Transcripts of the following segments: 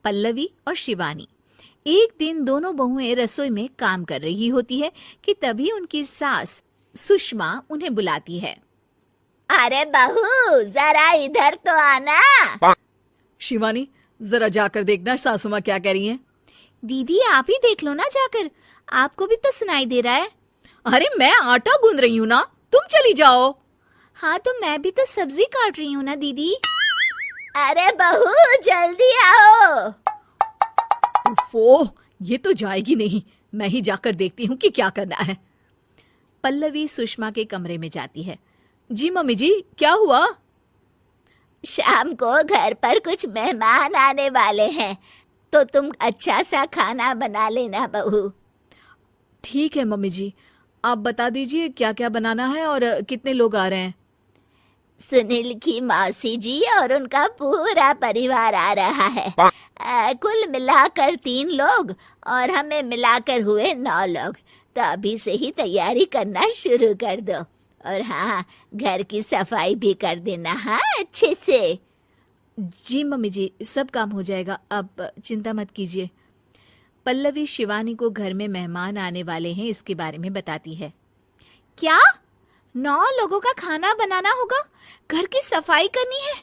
पल्लवी और शिवानी। एक दिन दोनों बहुएं रसोई में काम कर रही होती है कि तभी उनकी सास सुषमा उन्हें बुलाती है। अरे बहू, जरा इधर तो आना। शिवानी, जरा जाकर देखना सासू माँ क्या कह रही हैं। दीदी आप ही देख लो ना जाकर, आपको भी तो सुनाई दे रहा है। अरे मैं आटा गूंद रही हूँ ना, तुम चली जाओ। हाँ तो मैं भी तो सब्जी काट रही हूँ ना दीदी। अरे बहू, जल्दी आओ। ओह, ये तो जाएगी नहीं, मैं ही जाकर देखती हूँ कि क्या करना है। पल्लवी सुषमा के कमरे में जाती है। जी मम्मी जी, क्या हुआ? शाम को घर पर कुछ मेहमान आने वाले हैं, तो तुम अच्छा सा खाना बना लेना बहू। ठीक है मम्मी जी, आप बता दीजिए क्या क्या बनाना है और कितने लोग आ रहे हैं। सुनील की मौसी जी और उनका पूरा परिवार आ रहा है। कुल मिलाकर 3 लोग और हमें मिलाकर हुए 9 लोग। तो अभी से ही तैयारी करना शुरू कर दो। और हाँ, घर की सफाई भी कर देना, हाँ, अच्छे से। जी मम्मी जी, सब काम हो जाएगा, आप चिंता मत कीजिए। पल्लवी शिवानी को घर में मेहमान आने वाले हैं इसके बारे में बताती है। क्या 9 लोगों का खाना बनाना होगा, घर की सफाई करनी है?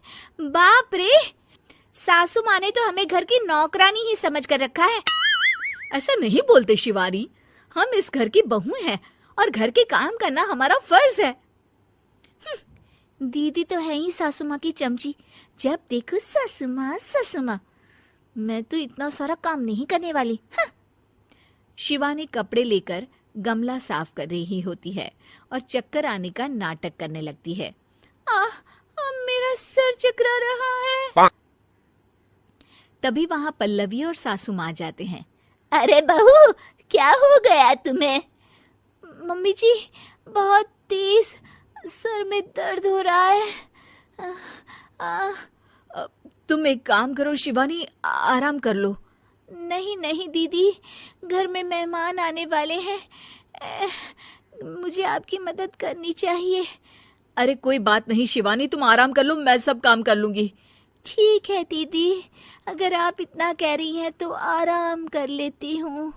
बाप रे, सासू माँ ने तो हमें घर की नौकरानी ही समझ कर रखा है। ऐसा नहीं बोलते शिवानी, हम इस घर की बहू हैं और घर के काम करना हमारा फर्ज है। दीदी तो है ही सासू माँ की चमची, जब देखो सासू माँ सासू माँ। मैं तो इतना सारा काम नहीं करने वाली। शिवानी कपड़े लेकर गमला साफ कर रही होती है और चक्कर आने का नाटक करने लगती है। मेरा सर चकरा रहा है। तभी वहां पल्लवी और सासू माँ जाते हैं। अरे बहू, क्या हो गया तुम्हें? मम्मी जी, बहुत तेज सर में दर्द हो रहा है। तुम एक काम करो शिवानी, आराम कर लो। नहीं नहीं दीदी, घर में मेहमान आने वाले हैं, मुझे आपकी मदद करनी चाहिए। अरे कोई बात नहीं शिवानी, तुम आराम कर लो, मैं सब काम कर लूंगी। ठीक है दीदी, अगर आप इतना कह रही हैं तो आराम कर लेती हूँ।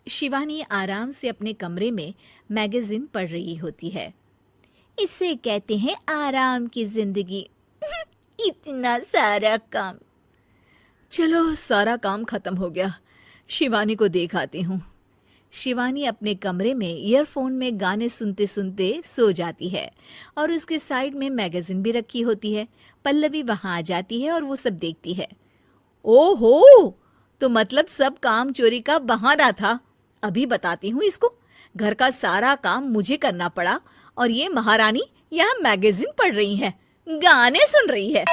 शिवानी आराम से अपने कमरे में मैगजीन पढ़ रही होती है। इसे कहते हैं आराम की जिंदगी। इतना सारा काम। चलो, सारा काम खत्म हो गया, शिवानी को देख आती हूँ। शिवानी अपने कमरे में ईयरफोन में गाने सुनते सुनते सो जाती है और उसके साइड में मैगजीन भी रखी होती है। पल्लवी वहां आ जाती है और वो सब देखती है। ओहो, तो मतलब सब काम चोरी का बहाना था। अभी बताती हूँ इसको। घर का सारा काम मुझे करना पड़ा और ये महारानी यहाँ मैगजीन पढ़ रही है, गाने सुन रही है।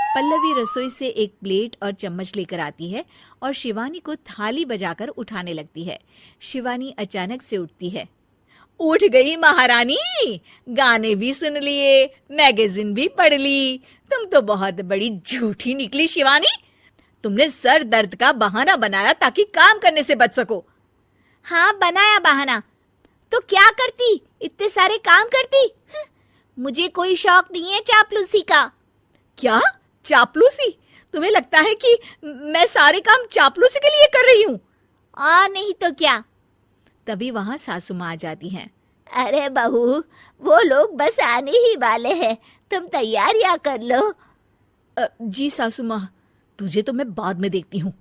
पल्लवी रसोई से एक प्लेट और चम्मच लेकर आती है और शिवानी को थाली बजाकर उठाने लगती है। शिवानी अचानक से उठती है। उठ गई महारानी, गाने भी सुन लिए, मैगजीन भी पढ़ ली। तुम तो बहुत बड़ी झूठी निकली शिवानी। तुमने सर दर्द का बहाना बनाया ताकि काम करने से बच सको। हाँ, बनाया बहाना, तो क्या करती, इतने सारे काम करती। मुझे कोई शौक नहीं है चापलूसी का। क्या चापलूसी? तुम्हें लगता है कि मैं सारे काम चापलूसी के लिए कर रही हूँ? और नहीं तो क्या। तभी वहां सासू माँ आ जाती हैं। अरे बहू, वो लोग बस आने ही वाले हैं, तुम तैयारियां कर लो। जी सासू माँ, तुझे तो मैं बाद में देखती हूँ।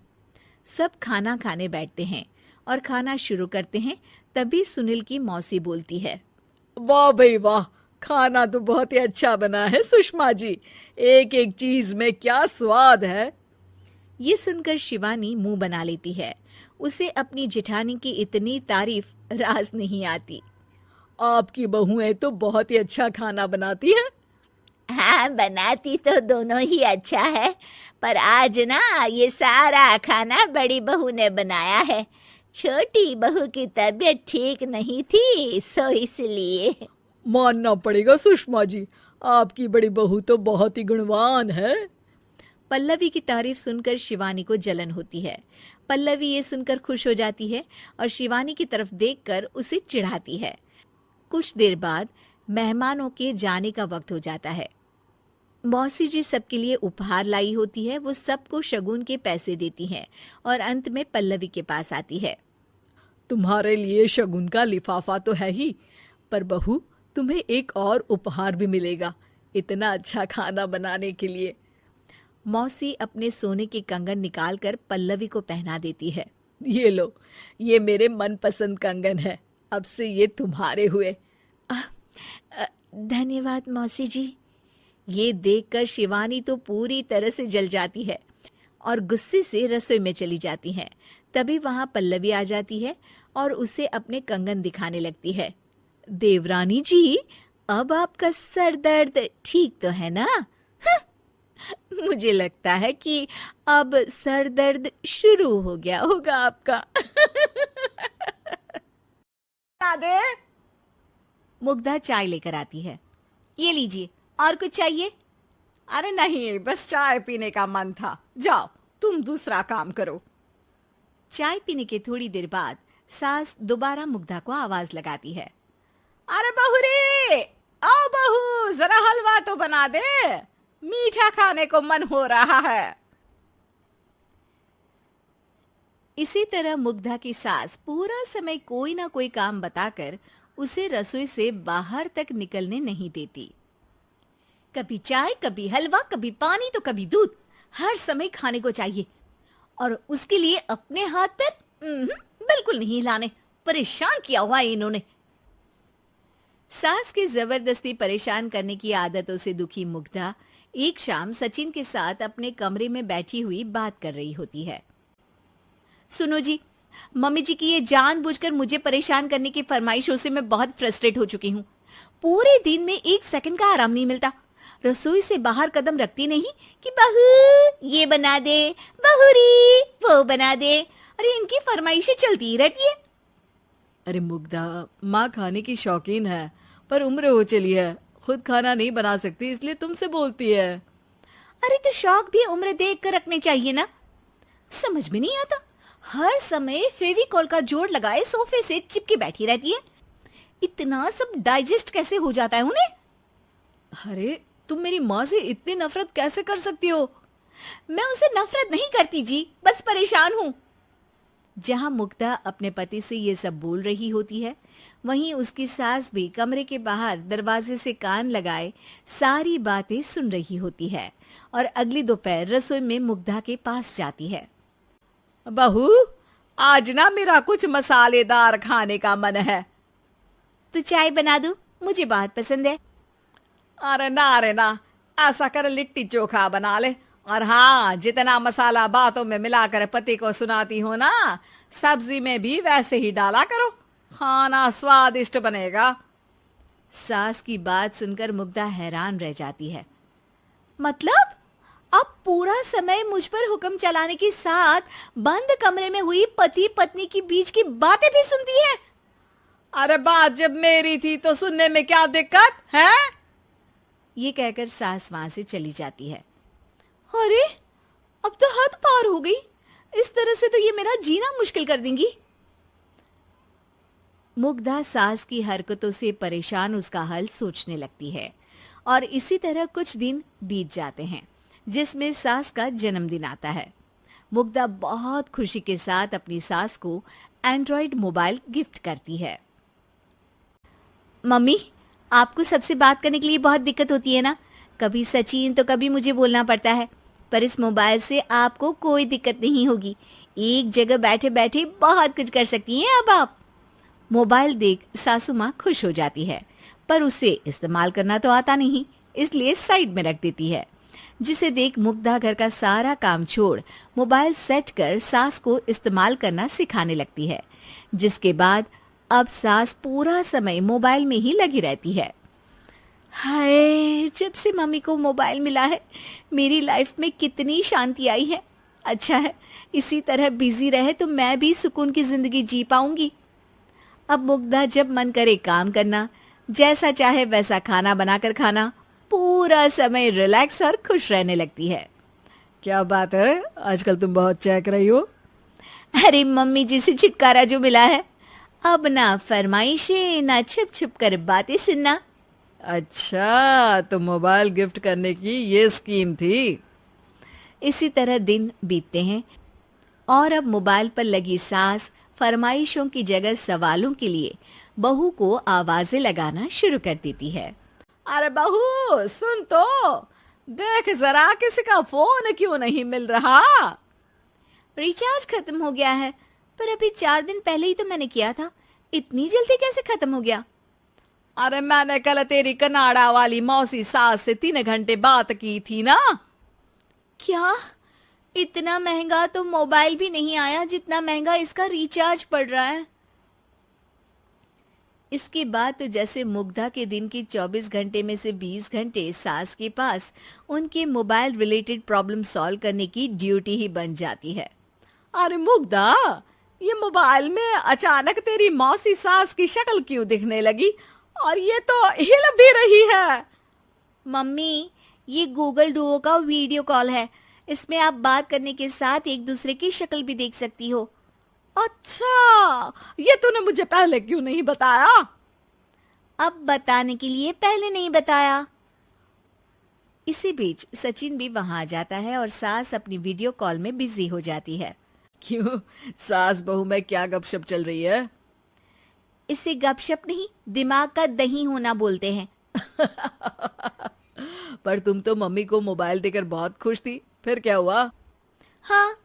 सब खाना खाने बैठते हैं और खाना शुरू करते हैं। तभी सुनील की मौसी बोलती है। वाह भाई वाह, खाना तो बहुत ही अच्छा बना है सुषमा जी, एक एक चीज में क्या स्वाद है। ये सुनकर शिवानी मुंह बना लेती है। उसे अपनी जेठानी की इतनी तारीफ रास नहीं आती। आपकी बहुएं तो बहुत ही अच्छा खाना बनाती हैं। हाँ, बनाती तो दोनों ही अच्छा है, पर आज ना ये सारा खाना बड़ी बहू ने बनाया है। छोटी बहू की तबीयत ठीक नहीं थी, सो इसलिए। मानना पड़ेगा सुषमा जी, आपकी बड़ी बहू तो बहुत ही गुणवान है। पल्लवी की तारीफ सुनकर शिवानी को जलन होती है। पल्लवी ये सुनकर खुश हो जाती है और शिवानी की तरफ देखकर उसे चिढ़ाती है। कुछ देर बाद मेहमानों के जाने का वक्त हो जाता है। मौसी जी सबके लिए उपहार लाई होती है। वो सबको शगुन के पैसे देती हैं और अंत में पल्लवी के पास आती है। तुम्हारे लिए शगुन का लिफाफा तो है ही, पर बहू तुम्हें एक और उपहार भी मिलेगा इतना अच्छा खाना बनाने के लिए। मौसी अपने सोने के कंगन निकालकर पल्लवी को पहना देती है। ये लो, ये मेरे मनपसंद कंगन है, अब से ये तुम्हारे हुए। धन्यवाद मौसी जी। ये देखकर शिवानी तो पूरी तरह से जल जाती है और गुस्से से रसोई में चली जाती है। तभी वहां पल्लवी आ जाती है और उसे अपने कंगन दिखाने लगती है। देवरानी जी, अब आपका सर दर्द ठीक तो है ना? मुझे लगता है कि अब सर दर्द शुरू हो गया होगा आपका। दे मुग्धा चाय लेकर आती है। ये लीजिए, और कुछ चाहिए? अरे नहीं, बस चाय पीने का मन था। जाओ तुम दूसरा काम करो। चाय पीने के थोड़ी देर बाद सास दोबारा मुग्धा को आवाज लगाती है। अरे बहू रे, आओ बहू, जरा हलवा तो बना दे, मीठा खाने को मन हो रहा है। इसी तरह मुग्धा की सास पूरा समय कोई ना कोई काम बताकर उसे रसोई से बाहर तक निकलने नहीं देती। कभी चाय, कभी हलवा, कभी पानी तो कभी दूध, हर समय खाने को चाहिए और उसके लिए अपने हाथ पैर बिल्कुल नहीं हिलाने। परेशान किया हुआ है इन्होंने। सास के जबरदस्ती परेशान करने की आदतों से दुखी मुग्धा एक शाम सचिन के साथ अपने कमरे में बैठी हुई बात कर रही होती है। सुनो जी, मम्मी जी की ये जानबूझकर मुझे परेशान करने की फरमाइशों से मैं बहुत फ्रस्ट्रेट हो चुकी हूँ। पूरे दिन में 1 सेकंड का आराम नहीं मिलता। रसोई से बाहर कदम रखती नहीं कि बहू ये बना दे, बहुरी वो बना दे। अरे इनकी फरमाइशें चलती ही रहती है। अरे मुग्धा, माँ खाने की शौकीन है, पर उम्र हो चली है, खुद खाना नहीं बना सकती, इसलिए तुमसे बोलती है। अरे तो शौक भी उम्र देख कर रखने चाहिए ना। समझ में नहीं आता, हर समय फेविकॉल का जोड़ लगाए सोफे से चिपके बैठी रहती है। इतना सब डाइजेस्ट कैसे हो जाता है उन्हें? अरे तुम मेरी माँ से इतनी नफरत कैसे कर सकती हो? मैं उसे नफरत नहीं करती जी, बस परेशान हूँ। जहां मुग्धा अपने पति से ये सब बोल रही होती है, वहीं उसकी सास भी कमरे के बाहर दरवाजे से कान लगाए सारी बातें सुन रही होती है और अगली दोपहर रसोई में मुग्धा के पास जाती है। बहू, आज ना मेरा कुछ मसालेदार खाने का मन है। तो चाय बना दूं? मुझे बहुत पसंद है। अरे ना, ऐसा कर लिट्टी चोखा बना ले। और हाँ, जितना मसाला बातों में मिलाकर पति को सुनाती हो ना, सब्जी में भी वैसे ही डाला करो, खाना स्वादिष्ट बनेगा। सास की बात सुनकर मुग्धा हैरान रह जाती है। मतलब अब पूरा समय मुझ पर हुक्म चलाने के साथ बंद कमरे में हुई पति पत्नी की बीच की बातें भी सुनती है? अरे बात जब मेरी थी तो सुनने में क्या दिक्कत है? ये कहकर सास वहां से चली जाती है। अरे अब तो हद पार हो गई, इस तरह से तो ये मेरा जीना मुश्किल कर देंगी। मुग्धा सास की हरकतों से परेशान उसका हल सोचने लगती है और इसी तरह कुछ दिन बीत जाते हैं, जिसमें सास का जन्मदिन आता है। मुग्धा बहुत खुशी के साथ अपनी सास को एंड्रॉइड मोबाइल गिफ्ट करती है। मम्मी, आपको सबसे बात करने के लिए बहुत दिक्कत होती है ना, कभी सचिन तो कभी मुझे बोलना पड़ता है, पर इस मोबाइल से आपको कोई दिक्कत नहीं होगी। एक जगह बैठे बैठे बहुत कुछ कर सकती हैं अब आप। मोबाइल देख सासू माँ खुश हो जाती है, पर उसे इस्तेमाल करना तो आता नहीं, इसलिए साइड में रख देती है। जिसे देख मुग्धा घर का सारा काम छोड़ मोबाइल सेट कर सास को इस्तेमाल करना सिखाने लगती है, जिसके बाद अब सास पूरा समय मोबाइल में ही लगी रहती है। हाय, जब से मम्मी को मोबाइल मिला है मेरी लाइफ में कितनी शांति आई है। अच्छा है, इसी तरह बिजी रहे तो मैं भी सुकून की जिंदगी जी पाऊंगी। अब मुग्धा जब मन करे काम करना, जैसा चाहे वैसा खाना बनाकर खाना, पूरा समय रिलैक्स और खुश रहने लगती है। क्या बात है, आजकल तुम बहुत चहक रही हो। अरे मम्मी जी से छुटकारा जो मिला है, अब ना फरमाइशें ना छुप छुप कर बातें सुनना। अच्छा, तो मोबाइल गिफ्ट करने की ये स्कीम थी। इसी तरह दिन बीतते हैं और अब मोबाइल पर लगी सास फरमाइशों की जगह सवालों के लिए बहू को आवाजें लगाना शुरू कर देती है। अरे बहू सुन तो, देख जरा किसी का फोन क्यों नहीं मिल रहा। रिचार्ज खत्म हो गया है, पर अभी 4 दिन पहले ही तो मैंने किया था, इतनी जल्दी कैसे खत्म हो गया। अरे मैंने कल तेरी कनाडा वाली मौसी सास से 3 घंटे बात की थी ना। क्या? इतना महंगा तो मोबाइल भी नहीं आया जितना महंगा इसका रिचार्ज पड़ रहा है। इसके बाद तो जैसे मुग्धा के दिन के 24 घंटे में से 20 घंटे सास के पास उनके मोबाइल रिलेटेड प्रॉब्लम सॉल्व करने की ड्यूटी ही बन जाती है। अरे मुग्धा, ये मोबाइल में अचानक तेरी मौसी सास की शक्ल क्यों दिखने लगी, और ये तो हिल भी रही है। मम्मी, ये गूगल डुओ का वीडियो कॉल है, इसमें आप बात करने के साथ एक दूसरे की शक्ल भी देख सकती हो। अच्छा, ये तूने मुझे पहले क्यों नहीं बताया। अब बताने के लिए पहले नहीं बताया। इसी बीच सचिन भी वहां आ जाता है और सास अपनी वीडियो कॉल में बिजी हो जाती है। क्यों, सास बहू में क्या गपशप चल रही है। इसे गपशप नहीं, दिमाग का दही होना बोलते हैं। पर तुम तो मम्मी को मोबाइल देकर बहुत खुश थी, फिर क्या हुआ। हाँ,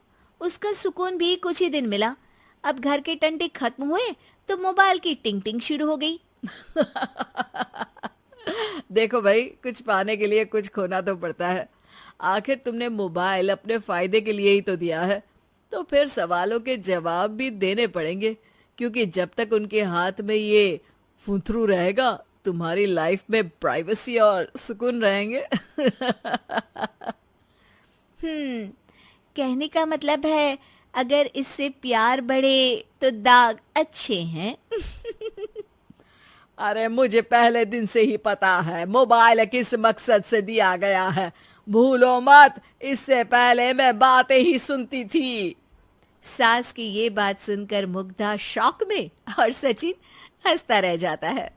उसका सुकून भी कुछ ही दिन मिला। अब घर के टंटे खत्म हुए तो मोबाइल की टिंग टिंग शुरू हो गई। देखो भाई, कुछ पाने के लिए कुछ खोना तो पड़ता है। आखिर तुमने मोबाइल अपने फायदे के लिए ही तो दिया है, तो फिर सवालों के जवाब भी देने पड़ेंगे, क्योंकि जब तक उनके हाथ में ये फुंथरू रहेगा तुम्हारी लाइफ में प्राइवेसी और सुकून रहेंगे। कहने का मतलब है अगर इससे प्यार बढ़े तो दाग अच्छे हैं। अरे मुझे पहले दिन से ही पता है मोबाइल किस मकसद से दिया गया है, भूलो मत, इससे पहले मैं बातें ही सुनती थी। सास की ये बात सुनकर मुग्धा शॉक में और सचिन हंसता रह जाता है।